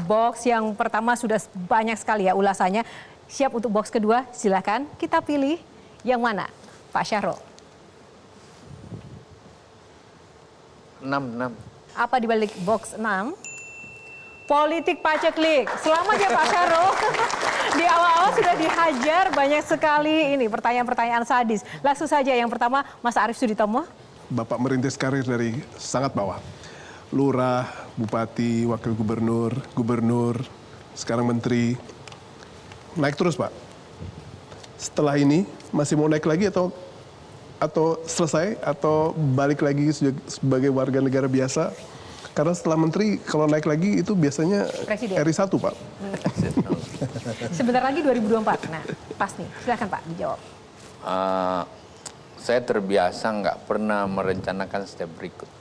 box yang pertama sudah banyak sekali ya ulasannya. Siap untuk box kedua? Silakan kita pilih yang mana, Pak Syahrul? 6. Apa di balik box 6? Politik paceklik. Selamat ya Pak Syahrul. Di awal-awal sudah dihajar banyak sekali ini pertanyaan-pertanyaan sadis. Langsung saja yang pertama, Mas Arief Suditomo. Bapak merintis karir dari sangat bawah. Lurah, bupati, wakil gubernur, gubernur, sekarang menteri. Naik terus, Pak. Setelah ini masih mau naik lagi atau selesai atau balik lagi sebagai warga negara biasa? Karena setelah menteri kalau naik lagi itu biasanya Presiden. RI 1, Pak. Sebentar lagi 2024. Nah, pas nih. Silakan Pak dijawab. Saya terbiasa nggak pernah merencanakan step berikut.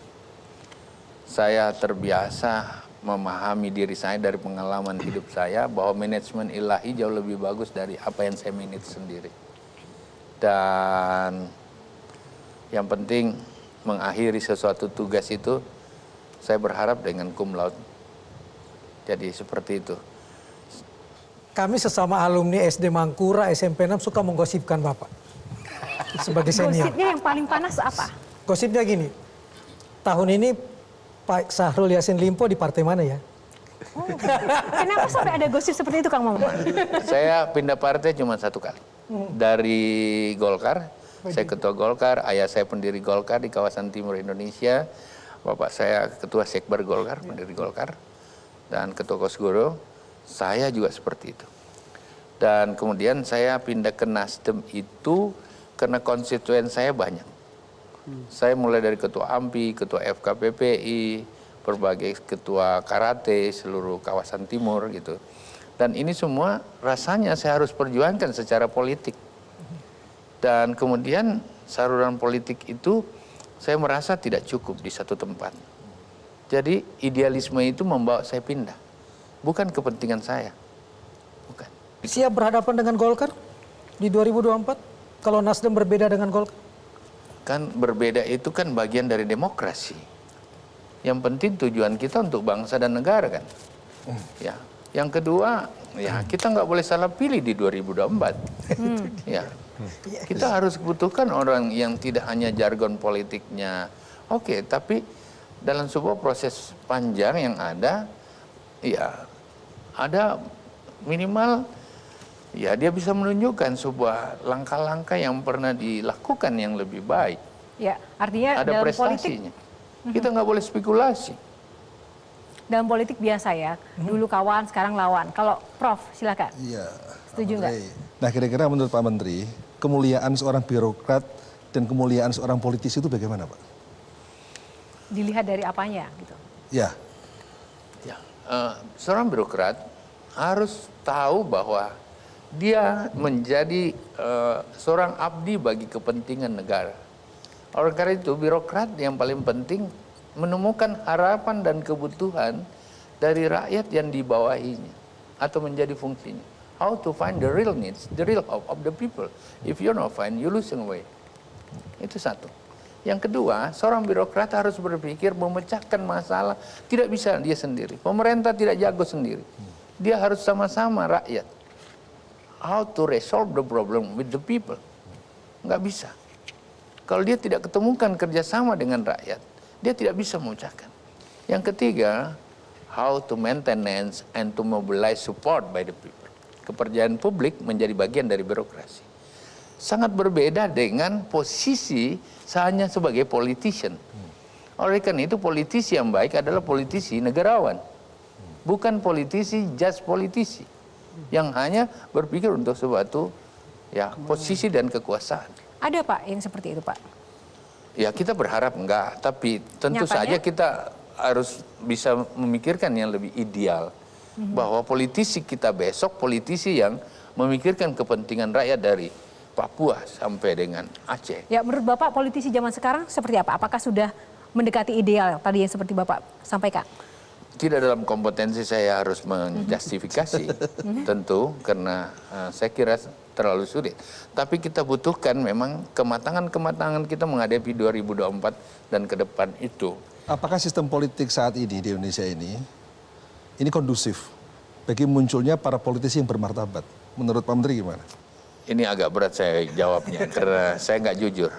Saya terbiasa memahami diri saya dari pengalaman hidup saya bahwa manajemen ilahi jauh lebih bagus dari apa yang saya manage sendiri. Dan yang penting mengakhiri sesuatu tugas itu saya berharap dengan cum laude. Jadi seperti itu. Kami sesama alumni SD Mangkura, SMP 6 suka menggosipkan Bapak sebagai senior. Gosipnya yang paling panas apa? Gosipnya gini, tahun ini Pak Syahrul Yassin Limpo di partai mana ya? Oh, kenapa sampai ada gosip seperti itu Kang Maman? Saya pindah partai cuma 1 kali. Dari Golkar, saya ketua Golkar, ayah saya pendiri Golkar di kawasan timur Indonesia. Bapak saya ketua Sekber Golkar, pendiri Golkar. Dan ketua Kosgoro, saya juga seperti itu. Dan kemudian saya pindah ke Nasdem itu karena konstituen saya banyak. Saya mulai dari ketua AMPI, ketua FKPPI, berbagai ketua karate, seluruh kawasan timur gitu. Dan ini semua rasanya saya harus perjuangkan secara politik. Dan kemudian saluran politik itu saya merasa tidak cukup di satu tempat. Jadi idealisme itu membawa saya pindah. Bukan kepentingan saya. Bukan. Siap berhadapan dengan Golkar di 2024? Kalau Nasdem berbeda dengan Golkar? Kan berbeda itu kan bagian dari demokrasi. Yang penting tujuan kita untuk bangsa dan negara kan. Ya. Yang kedua, ya kita nggak boleh salah pilih di 2024. Ya. Kita harus butuhkan orang yang tidak hanya jargon politiknya. Oke, tapi dalam sebuah proses panjang yang ada, ya ada minimal ya dia bisa menunjukkan sebuah langkah-langkah yang pernah dilakukan yang lebih baik. Ya, artinya ada dalam prestasinya. politik, Kita nggak boleh spekulasi. dalam politik biasa ya, dulu kawan, sekarang lawan. Kalau Prof, silakan. Iya. Setuju nggak? Nah, kira-kira menurut Pak Menteri, kemuliaan seorang birokrat dan kemuliaan seorang politisi itu bagaimana, Pak? Dilihat dari apanya gitu. Ya. Ya, seorang birokrat harus tahu bahwa dia menjadi seorang abdi bagi kepentingan negara. Oleh karena itu, birokrat yang paling penting menemukan harapan dan kebutuhan dari rakyat yang dibawahinya atau menjadi fungsinya. How to find the real needs, the real hope of the people. If you're not find, you losing way. Itu satu. Yang kedua, seorang birokrat harus berpikir memecahkan masalah. Tidak bisa dia sendiri. Pemerintah tidak jago sendiri. Dia harus sama-sama rakyat. How to resolve the problem with the people. Nggak bisa. Kalau dia tidak ketemukan kerjasama dengan rakyat, dia tidak bisa memecahkan. Yang ketiga, how to maintenance and to mobilize support by the people. Kepercayaan publik menjadi bagian dari birokrasi. Sangat berbeda dengan posisi hanya sebagai politician. Oleh karena itu politisi yang baik adalah politisi negarawan. Bukan politisi, just politisi. Yang hanya berpikir untuk sesuatu ya posisi dan kekuasaan. Ada Pak yang seperti itu Pak? Ya kita berharap enggak, tapi tentu saja kita harus bisa memikirkan yang lebih ideal. Bahwa politisi kita besok, politisi yang memikirkan kepentingan rakyat dari Papua sampai dengan Aceh. Ya menurut Bapak politisi zaman sekarang seperti apa? Apakah sudah mendekati ideal tadi yang seperti Bapak sampaikan? Tidak dalam kompetensi saya harus menjustifikasi, tentu karena saya kira terlalu sulit. Tapi kita butuhkan memang kematangan-kematangan kita menghadapi 2024 dan ke depan itu. Apakah sistem politik saat ini di Indonesia ini ini kondusif bagi munculnya para politisi yang bermartabat. Menurut Pak Menteri gimana? Ini agak berat saya jawabnya karena saya nggak jujur.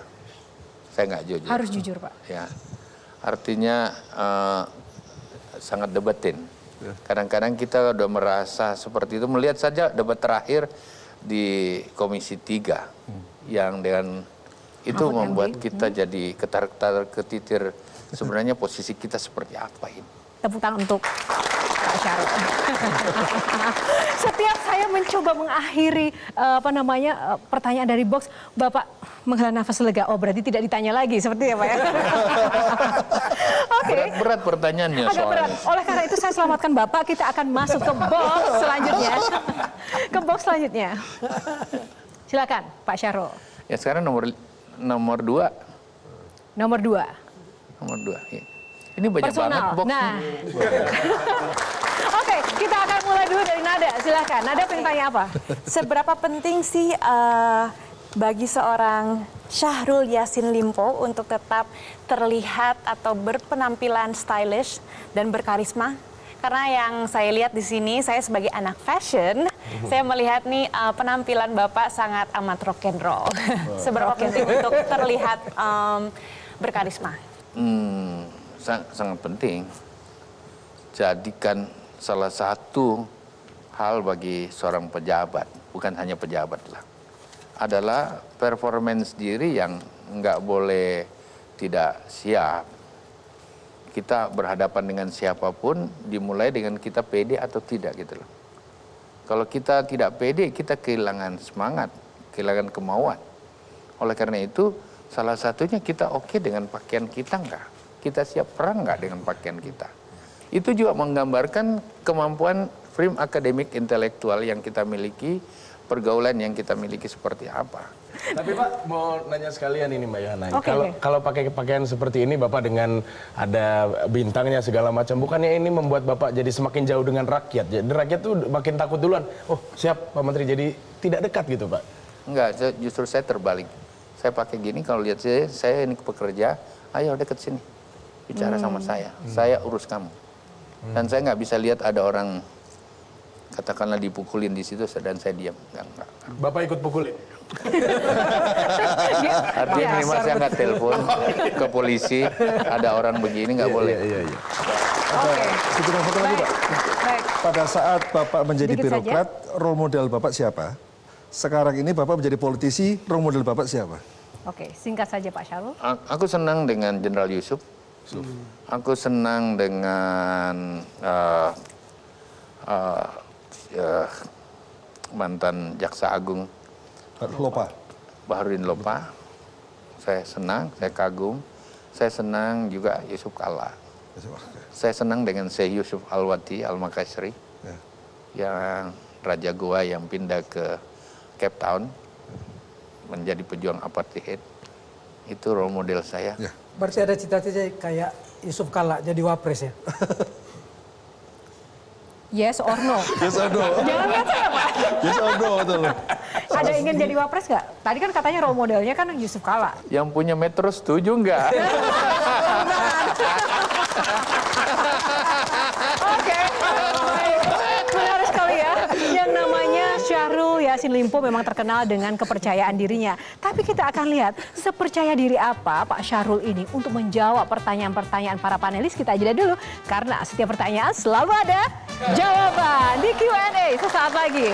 Saya nggak jujur. Harus jujur, Pak. Ya, artinya sangat debatin. Kadang-kadang kita udah merasa seperti itu. Melihat saja debat terakhir di Komisi 3 yang dengan itu Mahfud membuat MD. kita jadi ketarik-tarik ketitir. Sebenarnya posisi kita seperti apa ini? Tepuk tangan untuk Pak Syarul. Setiap saya mencoba mengakhiri pertanyaan dari box, Bapak menghela nafas lega. Oh, berarti tidak ditanya lagi, seperti ya, Pak ya? Oke. Berat pertanyaannya Agak berat. soalnya. Oleh karena itu saya selamatkan Bapak, kita akan masuk ke box selanjutnya. Ke box selanjutnya. Silakan, Pak Syarul. Ya sekarang nomor 2. Nomor 2. Nomor 2. Ya. Ini banyak banget Personal. box. Nah. Oke, kita akan mulai dulu dari Nada. Silakan. Nada pengen tanya apa? Seberapa penting sih bagi seorang Syahrul Yassin Limpo untuk tetap terlihat atau berpenampilan stylish dan berkarisma? Karena yang saya lihat di sini, saya sebagai anak fashion, saya melihat nih penampilan Bapak sangat amat rock and roll. Seberapa penting untuk terlihat berkarisma? Sangat penting. Jadikan salah satu hal bagi seorang pejabat, bukan hanya pejabat lah, adalah performance diri yang nggak boleh tidak siap. Kita berhadapan dengan siapapun, dimulai dengan kita pede atau tidak gitu loh. Kalau kita tidak pede, kita kehilangan semangat, kehilangan kemauan. Oleh karena itu, salah satunya kita oke dengan pakaian kita nggak? Kita siap perang nggak dengan pakaian kita? Itu juga menggambarkan kemampuan frame akademik intelektual yang kita miliki, pergaulan yang kita miliki seperti apa. Tapi Pak, mau nanya sekalian ini Mbak Yana. Oke. Kalau pakai pakaian seperti ini, Bapak dengan ada bintangnya segala macam, bukannya ini membuat Bapak jadi semakin jauh dengan rakyat? Jadi rakyat tuh makin takut duluan. Oh siap Pak Menteri, jadi tidak dekat gitu Pak? Enggak, justru saya terbalik. Saya pakai gini, kalau lihat saya ini pekerja, ayo dekat sini. Bicara sama saya urus kamu. Dan saya nggak bisa lihat ada orang katakanlah dipukulin di situ dan saya diam. Enggak. Bapak ikut pukulin? Artinya memang saya nggak telepon ke polisi, ada orang begini nggak boleh. Iya. Oke. Kita foto lagi Pak. Baik. Pada saat Bapak menjadi Sedikit saja. birokrat, role model Bapak siapa? Sekarang ini Bapak menjadi politisi, role model Bapak siapa? Oke, singkat saja Pak Syarul. Aku senang dengan Jenderal Yusuf. Aku senang dengan mantan Jaksa Agung Lopa. Baharudin Lopa. Saya senang, saya kagum. Saya senang juga Yusuf Kalla. Saya senang dengan Syekh Yusuf Al-Wati Al-Makassri, yang Raja Goa yang pindah ke Cape Town menjadi pejuang apartheid. Itu role model saya. Ya. Berarti ada cita-cita kayak Yusuf Kalla jadi wapres ya? Yes or no? Yes or no? Jangan lihat saya Pak. Yes or no, betul. Ada ingin jadi wapres nggak? Tadi kan katanya role modelnya kan Yusuf Kalla. Yang punya Metro setuju nggak? Oke, baik. Menarik sekali ya. Yang namanya Syahrul Yassin Limpo memang terkenal dengan kepercayaan dirinya. Tapi kita akan lihat sepercaya diri apa Pak Syahrul ini untuk menjawab pertanyaan-pertanyaan para panelis. Kita jeda dulu karena setiap pertanyaan selalu ada jawaban di Q&A sesaat lagi.